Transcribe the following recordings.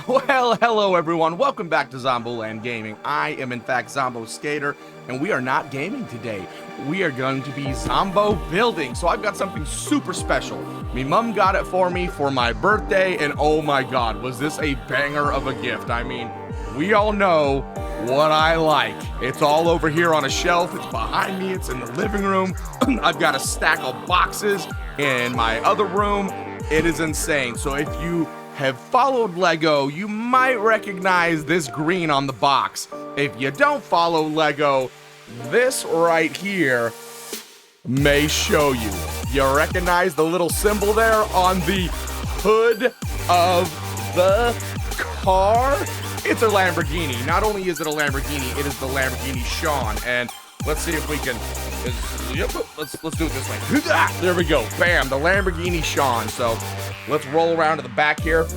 Well, hello everyone. Welcome back to ZomBo Land Gaming. I am in fact ZomBo Skater, and we are not gaming today. We are going to be ZomBo building. So I've got something super special. Me mom got it for me for my birthday, and oh my god, was this a banger of a gift. I mean, we all know what I like. It's all over here on a shelf. It's behind me. It's in the living room. I've got a stack of boxes in my other room. It is insane. So if you have followed Lego, you might recognize this green on the box. If you don't follow Lego, this right here may show you. You recognize the little symbol there on the hood of the car? It's a Lamborghini. Not only is it a Lamborghini, it is the Lamborghini Sian. And let's see if we can. Let's do it this way. There we go. Bam, the Lamborghini Sian. So let's roll around to the back here.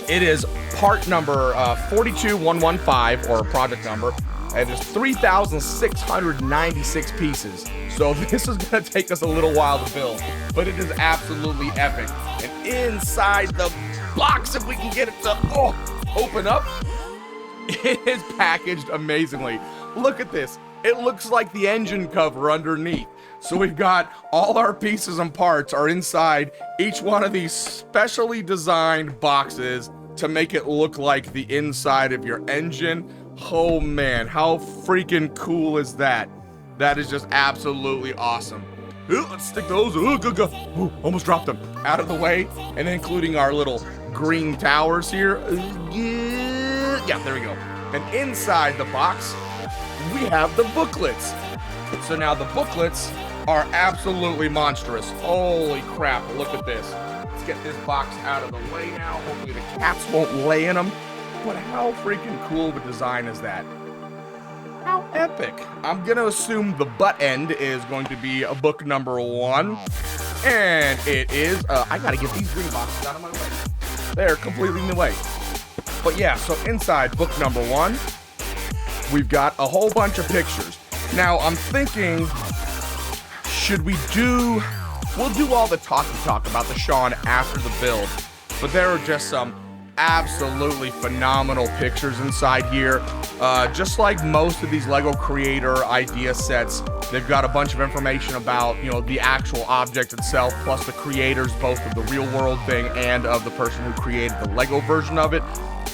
It is part number 42115, or project number. And there's 3,696 pieces. So this is gonna take us a little while to build, but it is absolutely epic. And inside the box, if we can get it to open up, it is packaged amazingly. Look at this. It looks like the engine cover underneath. So we've got all our pieces and parts are inside each one of these specially designed boxes to make it look like the inside of your engine. Oh man, how freaking cool is that? That is just absolutely awesome. Let's stick those, almost dropped them, out of the way, and then including our little green towers here. Yeah, there we go. And inside the box, we have the booklets. So now the booklets are absolutely monstrous. Holy crap, look at this. Let's get this box out of the way now. Hopefully the cats won't lay in them. But how freaking cool of a design is that? How epic. I'm gonna assume the butt end is going to be a book number 1. And it is, I gotta get these green boxes out of my way. They're completely in the way. But yeah, so inside book number 1, we've got a whole bunch of pictures. Now, I'm thinking, we'll do all the talk about the Sian after the build, but there are just some absolutely phenomenal pictures inside here. Just like most of these Lego creator idea sets, they've got a bunch of information about, the actual object itself, plus the creators, both of the real world thing and of the person who created the Lego version of it.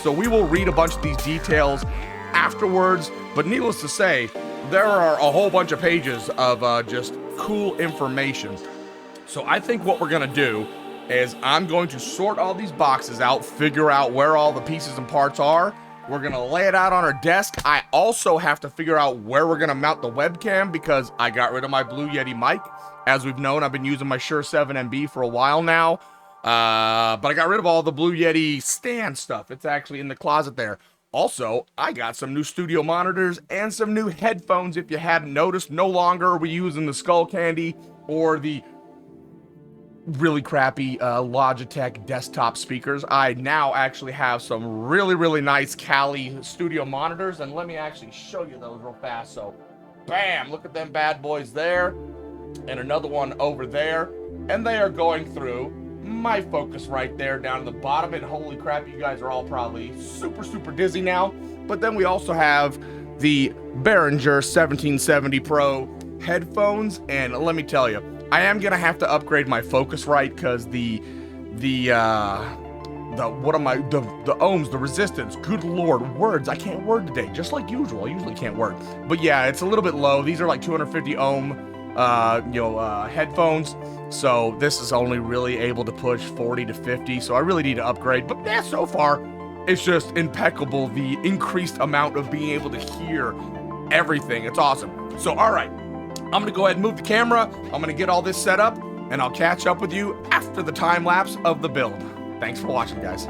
So we will read a bunch of these details afterwards, but needless to say, there are a whole bunch of pages of just cool information. So I think what we're gonna do is I'm going to sort all these boxes out, figure out where all the pieces and parts are. We're gonna lay it out on our desk. I also have to figure out where we're gonna mount the webcam because I got rid of my Blue Yeti mic. As we've known, I've been using my Shure 7 NB for a while now. But I got rid of all the Blue Yeti stand stuff. It's actually in the closet there. Also, I got some new studio monitors and some new headphones. If you hadn't noticed, no longer are we using the Skull Candy or the really crappy Logitech desktop speakers. I now actually have some really, really nice Kali studio monitors, and let me actually show you those real fast. So, bam, look at them bad boys there, and another one over there, and they are going through my focus right there down to the bottom. And holy crap, you guys are all probably super dizzy now. But then we also have the Behringer 1770 Pro headphones, and let me tell you, I am gonna have to upgrade my Focusrite because the ohms, the resistance, good lord, words, I can't word today, just like usual. I usually can't word, but yeah, it's a little bit low. These are like 250 ohm headphones, so this is only really able to push 40 to 50, so I really need to upgrade. But yeah, so far it's just impeccable, the increased amount of being able to hear everything. It's awesome. So all right, I'm gonna go ahead and move the camera. I'm gonna get all this set up, and I'll catch up with you after the time lapse of the build. Thanks for watching, guys.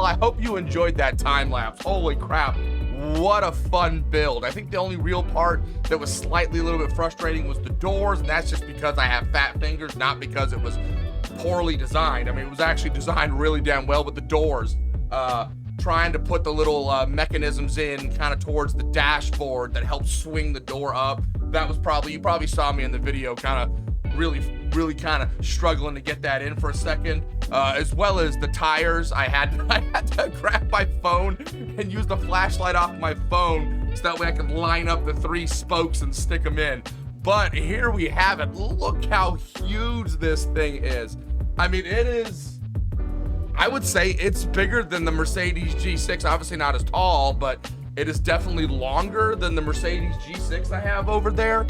I hope you enjoyed that time lapse. Holy crap. What a fun build. I think the only real part that was slightly a little bit frustrating was the doors, and that's just because I have fat fingers, not because it was poorly designed. I mean, it was actually designed really damn well with the doors. Trying to put the little mechanisms in kind of towards the dashboard that helps swing the door up. That was probably, you probably saw me in the video kind of really kind of struggling to get that in for a second. As well as the tires, I had to grab my phone and use the flashlight off my phone so that way I could line up the 3 spokes and stick them in. But here we have it. Look how huge this thing is. I mean, it is, I would say it's bigger than the Mercedes G6. Obviously not as tall, but it is definitely longer than the Mercedes G6 I have over there.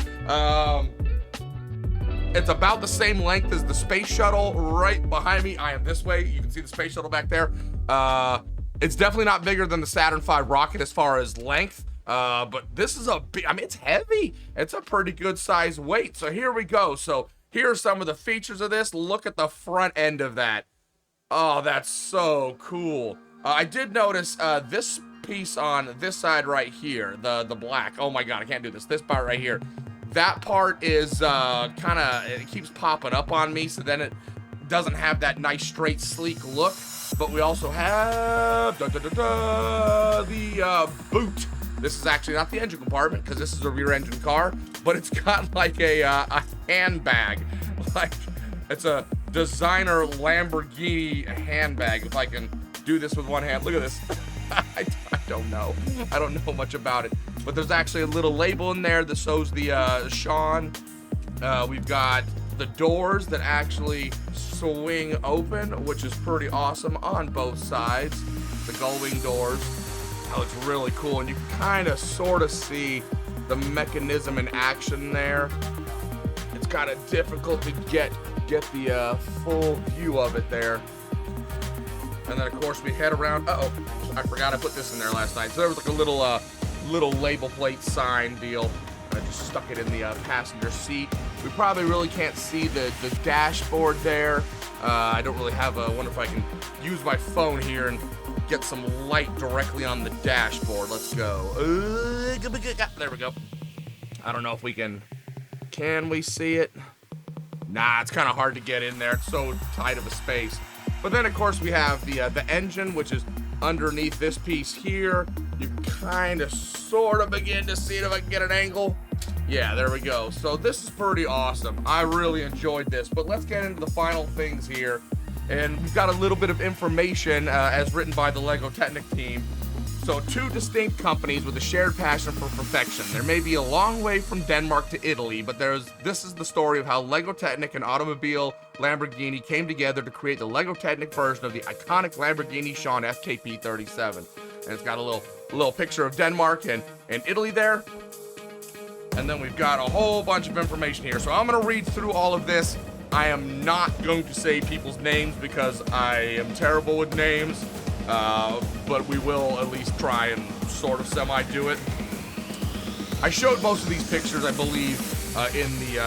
It's about the same length as the space shuttle right behind me. I am this way. You can see the space shuttle back there. It's definitely not bigger than the Saturn V rocket as far as length. But this is a big, I mean, it's heavy. It's a pretty good size weight. So here we go. So here are some of the features of this. Look at the front end of that. Oh, that's so cool. I did notice this piece on this side right here, the black. Oh my God, I can't do this. This part right here. That part is kind of, it keeps popping up on me, so then it doesn't have that nice, straight, sleek look. But we also have the boot. This is actually not the engine compartment because this is a rear engine car, but it's got like a handbag. Like, it's a designer Lamborghini handbag. If I can do this with one hand, look at this. I don't know. I don't know much about it, but there's actually a little label in there that shows the Sean. We've got the doors that actually swing open, which is pretty awesome on both sides. The gull-wing doors. Oh, it's really cool, and you can kind of sort of see the mechanism in action there. It's kind of difficult to get the full view of it there. And then of course we head around. Uh-oh, I forgot I put this in there last night. So there was like a little label plate sign deal. I just stuck it in the passenger seat. We probably really can't see the dashboard there. I don't really have a, wonder if I can use my phone here and get some light directly on the dashboard. Let's go. There we go. I don't know if we can we see it? Nah, it's kind of hard to get in there. It's so tight of a space. But then, of course, we have the engine, which is underneath this piece here. You kind of sort of begin to see it if I can get an angle. Yeah, there we go. So this is pretty awesome. I really enjoyed this. But let's get into the final things here. And we've got a little bit of information as written by the Lego Technic team. So 2 distinct companies with a shared passion for perfection. There may be a long way from Denmark to Italy, but this is the story of how Lego Technic and Automobile Lamborghini came together to create the Lego Technic version of the iconic Lamborghini Sian FKP 37. And it's got a little picture of Denmark and Italy there. And then we've got a whole bunch of information here. So I'm gonna read through all of this. I am not going to say people's names because I am terrible with names. But we will at least try and sort of semi-do it. I showed most of these pictures, I believe, in the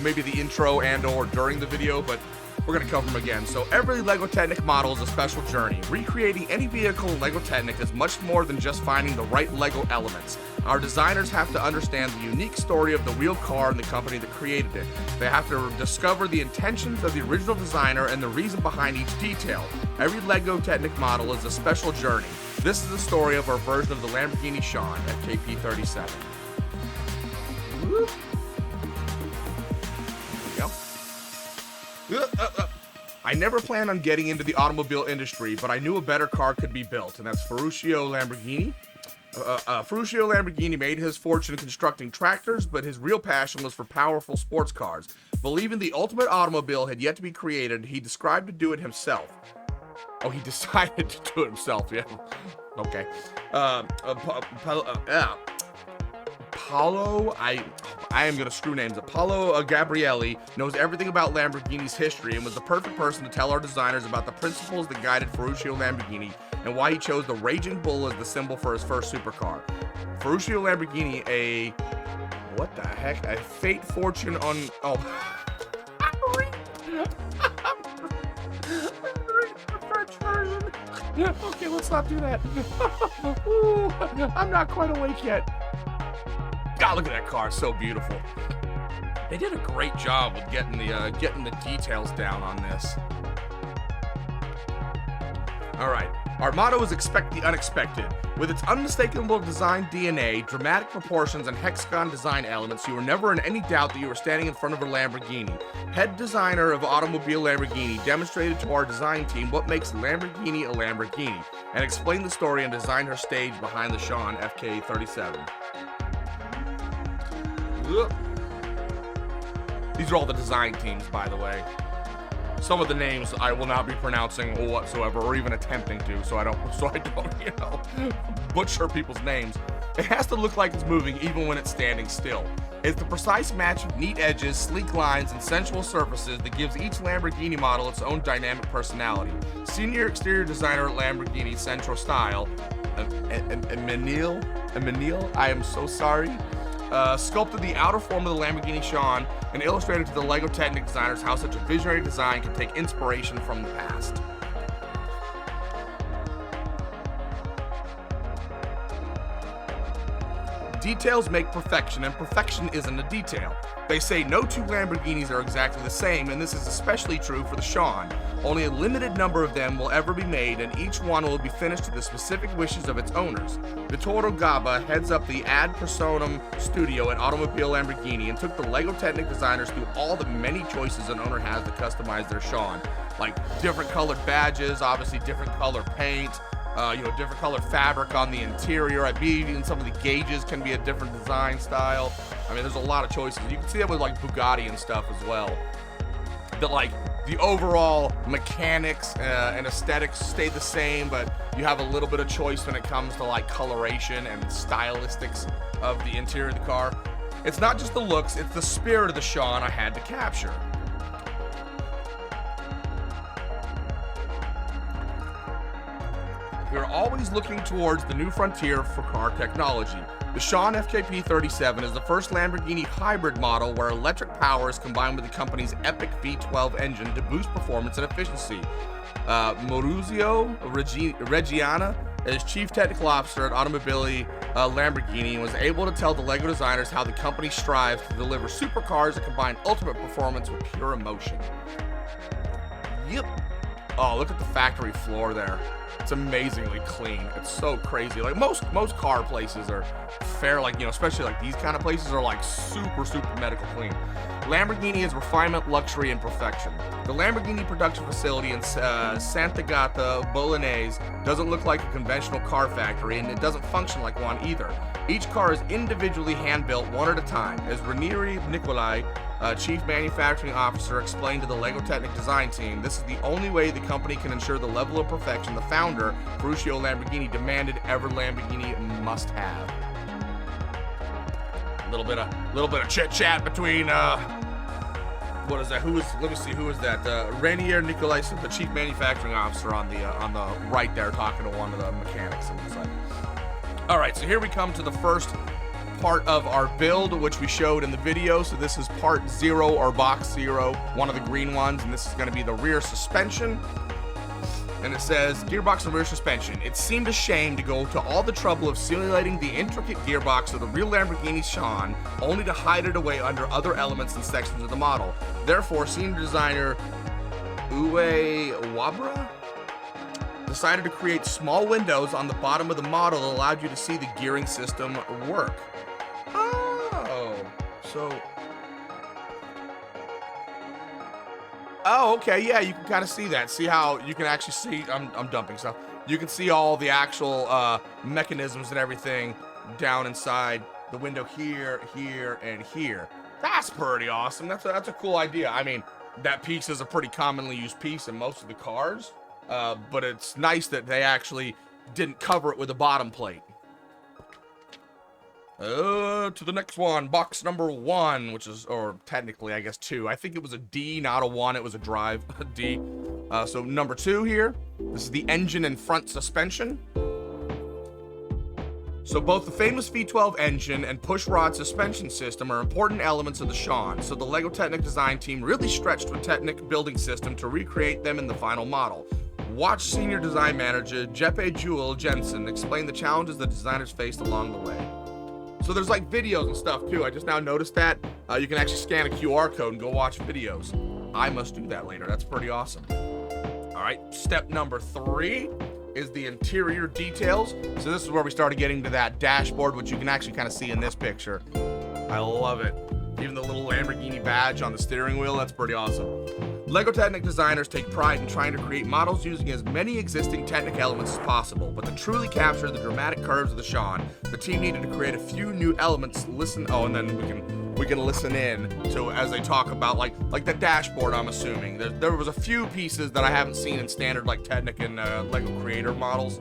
maybe the intro and or during the video, but we're going to cover them again. So every Lego Technic model is a special journey. Recreating any vehicle in Lego Technic is much more than just finding the right Lego elements. Our designers have to understand the unique story of the real car and the company that created it. They have to discover the intentions of the original designer and the reason behind each detail. Every Lego Technic model is a special journey. This is the story of our version of the Lamborghini Sian FKP 37. Whoop. There we go. I never planned on getting into the automobile industry, but I knew a better car could be built, and that's Ferruccio Lamborghini. Ferruccio Lamborghini made his fortune constructing tractors, but his real passion was for powerful sports cars. Believing the ultimate automobile had yet to be created, he described to do it himself. Oh, he decided to do it himself, yeah. Okay. Paolo, I am going to screw names up. Paolo Gabrielli knows everything about Lamborghini's history and was the perfect person to tell our designers about the principles that guided Ferruccio Lamborghini and why he chose the Raging Bull as the symbol for his first supercar. Ferruccio Lamborghini, what the heck? A fate fortune on, oh. I'm reading the French version. Okay, let's not do that. Ooh, I'm not quite awake yet. God, look at that car, so beautiful. They did a great job with getting the details down on this. All right, our motto is expect the unexpected. With its unmistakable design DNA, dramatic proportions, and hexagon design elements, you were never in any doubt that you were standing in front of a Lamborghini. Head designer of Automobile Lamborghini demonstrated to our design team what makes Lamborghini a Lamborghini, and explained the story and designed her stage behind the Sian FKP. These are all the design teams, by the way. Some of the names I will not be pronouncing whatsoever, or even attempting to, so I don't, you know, butcher people's names. It has to look like it's moving even when it's standing still. It's the precise match of neat edges, sleek lines, and sensual surfaces that gives each Lamborghini model its own dynamic personality. Senior exterior designer at Lamborghini Central Style, Emmanuel, I am so sorry, sculpted the outer form of the Lamborghini Sian and illustrated to the Lego Technic designers how such a visionary design can take inspiration from the past. Details make perfection, and perfection isn't a detail. They say no two Lamborghinis are exactly the same, and this is especially true for the Sian. Only a limited number of them will ever be made, and each one will be finished to the specific wishes of its owners. Vittorio Gawd heads up the ad personam studio at Automobile Lamborghini and took the Lego Technic designers through all the many choices an owner has to customize their Sian, like different colored badges, obviously different color paint, different color fabric on the interior. I believe even some of the gauges can be a different design style. I mean, there's a lot of choices. You can see that with like Bugatti and stuff as well. The overall mechanics and aesthetics stay the same, but you have a little bit of choice when it comes to like coloration and stylistics of the interior of the car. It's not just the looks, it's the spirit of the Sian I had to capture. We are always looking towards the new frontier for car technology. The Sian FKP37 is the first Lamborghini hybrid model where electric power is combined with the company's epic V12 engine to boost performance and efficiency. Maurizio Reggiana is Chief Technical Officer at Automobile Lamborghini and was able to tell the Lego designers how the company strives to deliver supercars that combine ultimate performance with pure emotion. Yep. Oh, look at the factory floor there. It's amazingly clean. It's so crazy. Like most car places are fair, like, especially like these kind of places are like super medical clean. Lamborghini is refinement, luxury, and perfection. The Lamborghini production facility in Sant'Agata, Bolognese doesn't look like a conventional car factory, and it doesn't function like one either. Each car is individually hand-built one at a time. As Ranieri Nicolai, Chief Manufacturing Officer, explained to the Lego Technic design team, this is the only way the company can ensure the level of perfection the founder, Ferruccio Lamborghini, demanded every Lamborghini must have. A little bit of chit chat between what is that? Let me see, who is that? Ranieri Nicolai, the Chief Manufacturing Officer on the right there, talking to one of the mechanics. It looks like. All right, so here we come to the first part of our build, which we showed in the video. So this is part 0 or box 0, one of the green ones, and this is going to be the rear suspension. And it says gearbox and rear suspension. It seemed a shame to go to all the trouble of simulating the intricate gearbox of the real Lamborghini Sian, only to hide it away under other elements and sections of the model. Therefore, senior designer Uwe Wabra decided to create small windows on the bottom of the model that allowed you to see the gearing system work. Oh, okay, yeah, you can kind of see that. See how you can actually see, I'm dumping stuff. You can see all the actual mechanisms and everything down inside the window here, here, and here. That's pretty awesome. That's a cool idea. I mean, that piece is a pretty commonly used piece in most of the cars, but it's nice that they actually didn't cover it with a bottom plate. To the next one, box number 1, which is, or technically, I guess 2. I think it was a D, not a 1. It was a drive, a D. So number 2 here. This is the engine and front suspension. So both the famous V12 engine and push rod suspension system are important elements of the Sian. So the Lego Technic design team really stretched with Technic building system to recreate them in the final model. Watch Senior Design Manager Jeppe Jewel Jensen explain the challenges the designers faced along the way. So there's like videos and stuff too. I just now noticed that. You can actually scan a QR code and go watch videos. I must do that later. That's pretty awesome. All right, step number 3 is the interior details. So this is where we started getting to that dashboard, which you can actually kind of see in this picture. I love it. Even the little Lamborghini badge on the steering wheel, that's pretty awesome. Lego Technic designers take pride in trying to create models using as many existing Technic elements as possible, but to truly capture the dramatic curves of the Sean, the team needed to create a few new elements. And then we can listen in to as they talk about like the dashboard. I'm assuming there was a few pieces that I haven't seen in standard like Technic and Lego Creator models.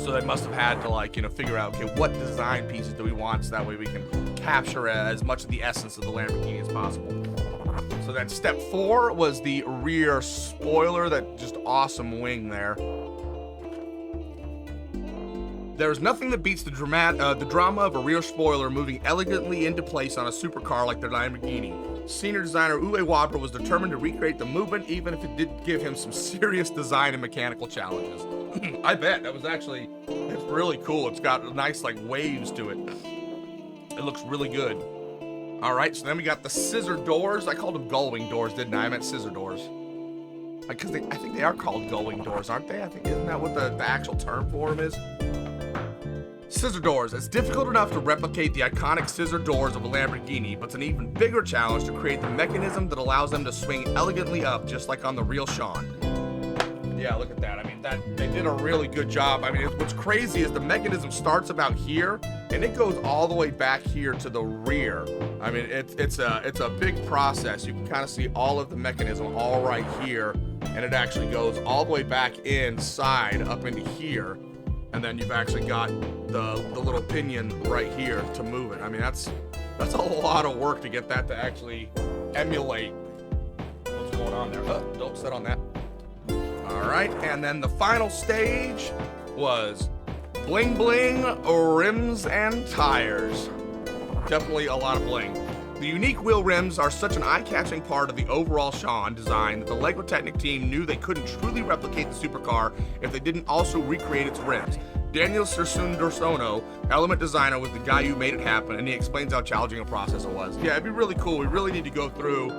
So they must have had to figure out, okay, what design pieces do we want, so that way we can capture as much of the essence of the Lamborghini as possible. So then step 4 was the rear spoiler, that just awesome wing there. There's nothing that beats the drama of a rear spoiler moving elegantly into place on a supercar like the Lamborghini. Senior designer Uwe Wabra was determined to recreate the movement, even if it did give him some serious design and mechanical challenges. I bet. It's really cool. It's got nice waves to it. It looks really good. All right, so then we got the scissor doors. I called them gullwing doors, didn't I? I meant scissor doors. Because I think they are called gullwing doors, aren't they? Isn't that what the actual term for them is? Scissor doors. It's difficult enough to replicate the iconic scissor doors of a Lamborghini, but it's an even bigger challenge to create the mechanism that allows them to swing elegantly up, just like on the real Sean. Yeah, look at that. I mean, they did a really good job. I mean, what's crazy is the mechanism starts about here, and it goes all the way back here to the rear. I mean, it's a big process. You can kind of see all of the mechanism all right here, and it actually goes all the way back inside up into here, and then you've actually got the little pinion right here to move it. I mean, that's a lot of work to get that to actually emulate what's going on there. Oh, don't sit on that. All right, and then the final stage was bling bling, rims and tires. Definitely a lot of bling. The unique wheel rims are such an eye-catching part of the overall Sean design that the Lego Technic team knew they couldn't truly replicate the supercar if they didn't also recreate its rims. Daniel Sersundersono, element designer, was the guy who made it happen, and he explains how challenging a process it was. Yeah, it'd be really cool. We really need to go through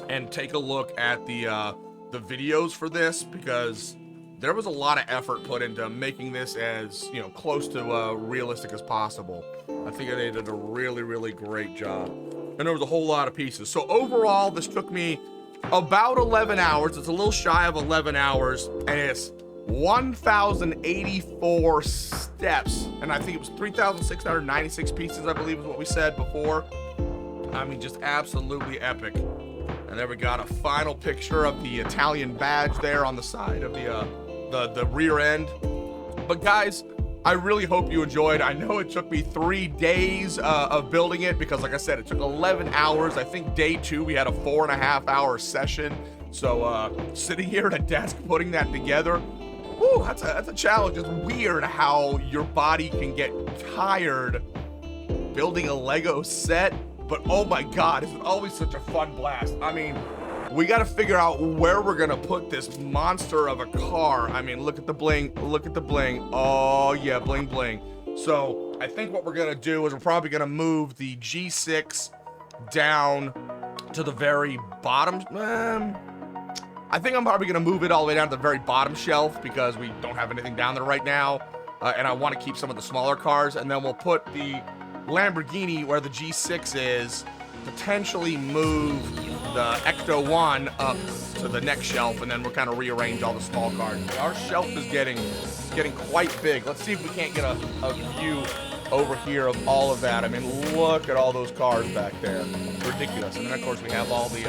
and take a look at the videos for this, because there was a lot of effort put into making this as close to realistic as possible. I think they did a really, really great job, and there was a whole lot of pieces. So overall, this took me about 11 hours. It's a little shy of 11 hours, and it's 1,084 steps, and I think it was 3,696 pieces, I believe is what we said before. I mean, just absolutely epic. And there we got a final picture of the Italian badge there on the side of the rear end. But guys, I really hope you enjoyed. I know it took me 3 days of building it, because like I said, it took 11 hours. I think day 2 we had a 4.5-hour session. So sitting here at a desk putting that together, whew, that's a challenge. It's weird how your body can get tired building a Lego set. But oh my God, it's always such a fun blast. I mean, we got to figure out where we're going to put this monster of a car. I mean, look at the bling. Look at the bling. Oh yeah, bling bling. So I think what we're going to do is we're probably going to move the G6 down to the very bottom. I think I'm probably going to move it all the way down to the very bottom shelf, because we don't have anything down there right now. And I want to keep some of the smaller cars. And then we'll put the Lamborghini where the G6 is, potentially move the Ecto 1 up to the next shelf, and then we'll kind of rearrange all the small cars. Our shelf is getting quite big. Let's see if we can't get a view over here of all of that. I mean, look at all those cars back there. Ridiculous. And then of course we have all the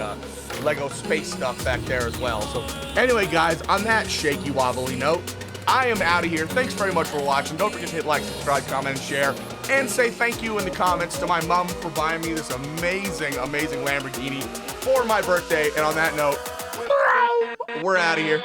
Lego space stuff back there as well. So anyway guys, on that shaky wobbly note, I am out of here. Thanks very much for watching. Don't forget to hit like, subscribe, comment, and share. And say thank you in the comments to my mom for buying me this amazing, amazing Lamborghini for my birthday. And on that note, we're out of here.